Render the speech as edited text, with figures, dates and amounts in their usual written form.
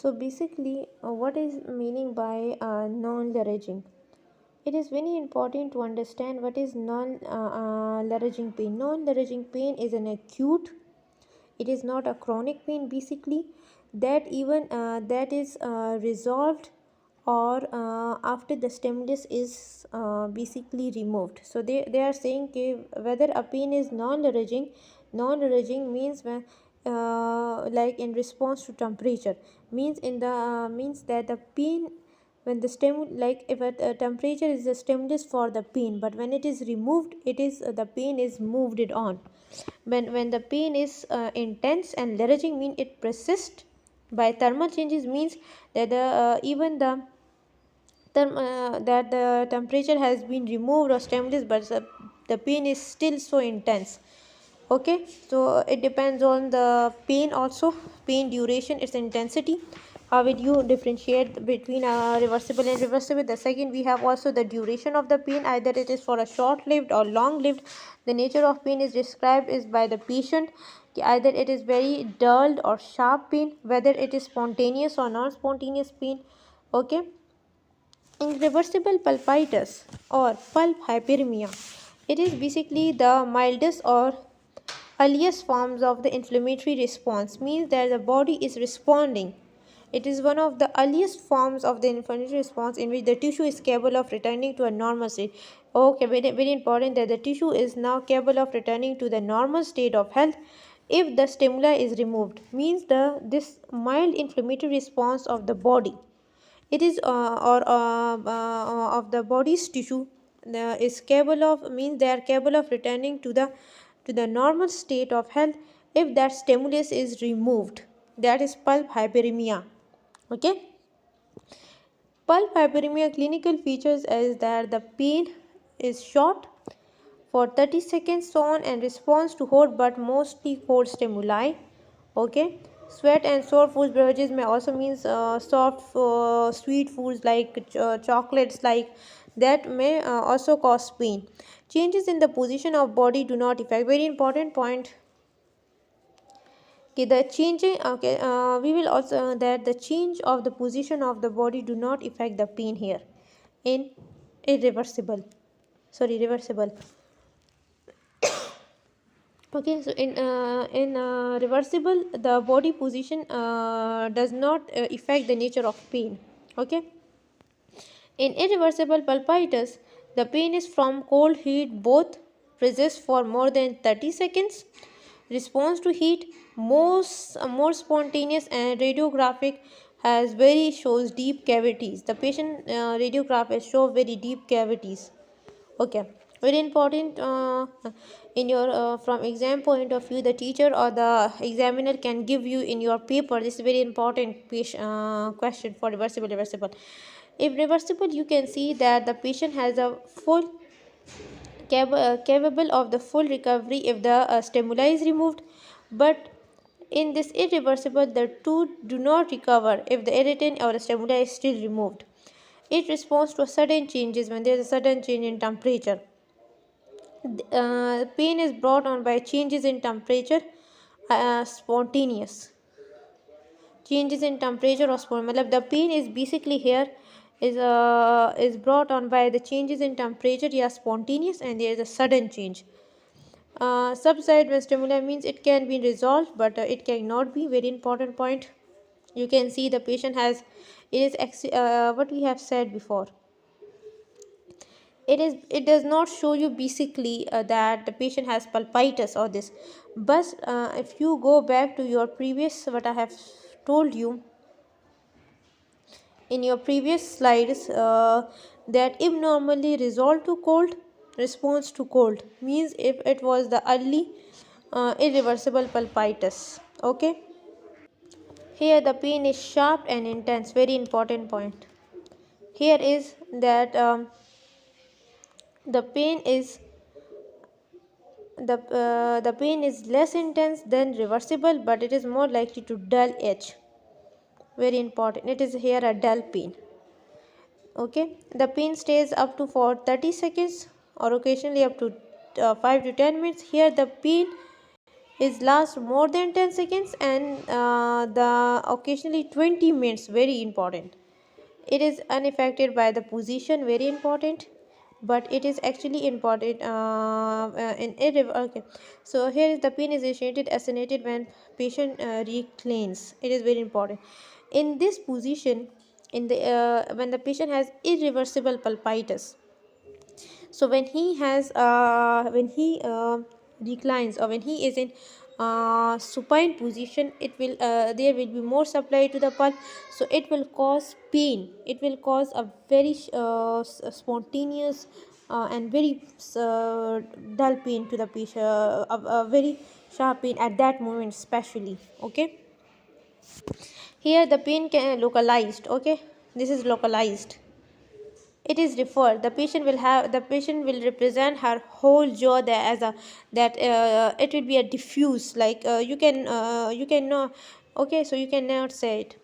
So basically, what is meaning by non-leveraging? It is very important to understand what is non-leveraging pain. Non-leveraging pain is an acute. It is not a chronic pain. Basically, that is resolved or after the stimulus is basically removed. So they are saying whether a pain is non-leveraging means when like in response to temperature, means that the pain when the like if a temperature is the stimulus for the pain, but when it is removed, it is the pain is moved it on. When the pain is intense, and leveraging mean it persists by thermal changes, means that even that the temperature has been removed or stimulus, but the pain is still so intense. Okay, so it depends on the pain also, pain duration, its intensity. How will you differentiate between reversible and irreversible? The second, we have also the duration of the pain, either it is for a short lived or long lived. The nature of pain is described is by the patient, either it is very dulled or sharp pain, whether it is spontaneous or non-spontaneous pain. Okay, irreversible pulpitis or pulp hyperemia, it is basically the mildest or earliest forms of the inflammatory response, means that the body is responding. It is one of the earliest forms of the inflammatory response in which the tissue is capable of returning to a normal state. Okay, very important that the tissue is now capable of returning to the normal state of health if the stimuli is removed, means this mild inflammatory response of the body, it is or of the body's tissue is capable of, means they are capable of returning to the normal state of health if that stimulus is removed. That is pulp hyperemia. Okay, pulp hyperemia clinical features is that the pain is short for 30 seconds on and responds to hot but mostly cold stimuli. Okay, sweat and sore food beverages may also means soft sweet foods like chocolates like that may also cause pain. Changes in the position of body do not affect, very important point. Okay, the changing, okay, we will also that the change of the position of the body do not affect the pain here in irreversible, sorry, reversible. Okay, so in reversible, the body position does not affect the nature of pain. Okay, in irreversible pulpitis, the pain is from cold heat, both persists for more than 30 seconds. Response to heat more spontaneous and radiographic, has very shows deep cavities. The patient radiograph show very deep cavities. Okay, very important in your from exam point of view, the teacher or the examiner can give you in your paper, this is very important question for reversible. If reversible, you can see that the patient has a full capable of the full recovery if the stimuli is removed, but in this irreversible, the two do not recover if the irritant or the stimuli is still removed. It responds to sudden changes when there is a sudden change in temperature. Pain is brought on by changes in temperature, spontaneous changes in temperature or spontaneous. The pain is basically here is brought on by the changes in temperature, yeah, spontaneous, and there is a sudden change. Subside when stimuli, means it can be resolved, but it cannot be, very important point. You can see the patient has, it is what we have said before, it does not show you basically that the patient has pulpitis or this, but if you go back to your previous what I have told you in your previous slides, that abnormally resolved to cold, response to cold, means if it was the early irreversible pulpitis. Okay, here the pain is sharp and intense, very important point here is that the pain is the pain is less intense than reversible, but it is more likely to dull edge, very important, it is here a dull pain. Okay, the pain stays up to for 30 seconds or occasionally up to 5 to 10 minutes. Here the pain is last more than 10 seconds, and the occasionally 20 minutes, very important. It is unaffected by the position, very important, but it is actually important okay. So here is the pain is initiated ascended when patient reclines. It is very important. In this position, in the when the patient has irreversible pulpitis, so when he reclines, or when he is in supine position, it will there will be more supply to the pulp, so it will cause pain. It will cause a very spontaneous and very dull pain to the patient, a very sharp pain at that moment especially. Okay, here the pain can localized. Okay, this is localized. It is referred, the patient will represent her whole jaw there as a that it will be a diffuse, like you can know. Okay, so you cannot say it.